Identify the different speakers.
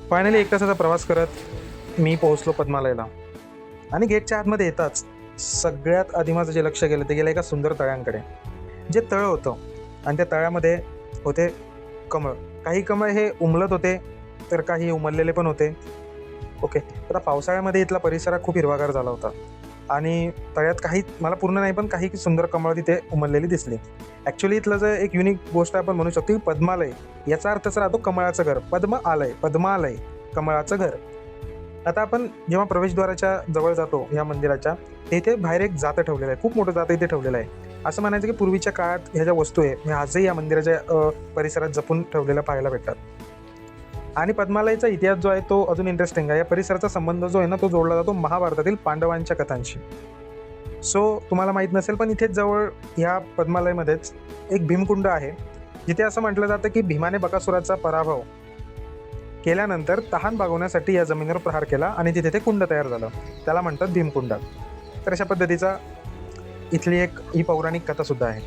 Speaker 1: Finally 1 तासाचा प्रवास करत मी पोहोचलो पद्मालयला आणि गेटच्या आतमध्ये येताच सगळ्यात आधी माझं जे लक्ष गेलं ते गेलं एका सुंदर तळ्यांकडे. जे तळं होतं आणि त्या तळ्यामध्ये होते कमळ. काही कमळ हे उमलत होते तर काही उमललेले पण होते. ओके. आता पावसाळ्यामध्ये इथला परिसर खूप हिरवागार झाला होता आणि तळ्यात काही मला पूर्ण नाही पण काही सुंदर कमळं तिथे उमललेली दिसली. ॲक्च्युली इथलं जर एक युनिक गोष्ट आपण म्हणू शकतो की पद्मालय याचा अर्थच राहतो कमळाचं घर. पद्मालय कमळाचं घर. आता आपण जेव्हा प्रवेशद्वाराच्या जवळ जातो या मंदिराच्या, तेथे बाहेर एक जातं ठेवलेलं आहे. खूप मोठं जातं इथे ठेवलेलं आहे. असं म्हणायचं की पूर्वीच्या काळात ह्या ज्या वस्तू आहे ह्या आजही या मंदिराच्या परिसरात जपून ठेवलेल्या पाहायला भेटतात. आणि पद्मालयचा इतिहास जो आहे तो अजून इंटरेस्टिंग आहे. या परिसराचा संबंध जो आहे ना तो जोडला जातो महाभारतातील पांडवांच्या कथांशी. सो तुम्हाला माहीत नसेल पण इथेच जवळ ह्या पद्मालयमध्येच एक भीमकुंड आहे, जिथे असं म्हटलं जातं की भीमाने बकासुराचा पराभव केल्यानंतर तहान भागवण्यासाठी या जमिनीवर प्रहार केला आणि तिथे ते कुंड तयार झालं. त्याला म्हणतात भीमकुंड. तर अशा पद्धतीचा इथली एक ही पौराणिक कथासुद्धा आहे.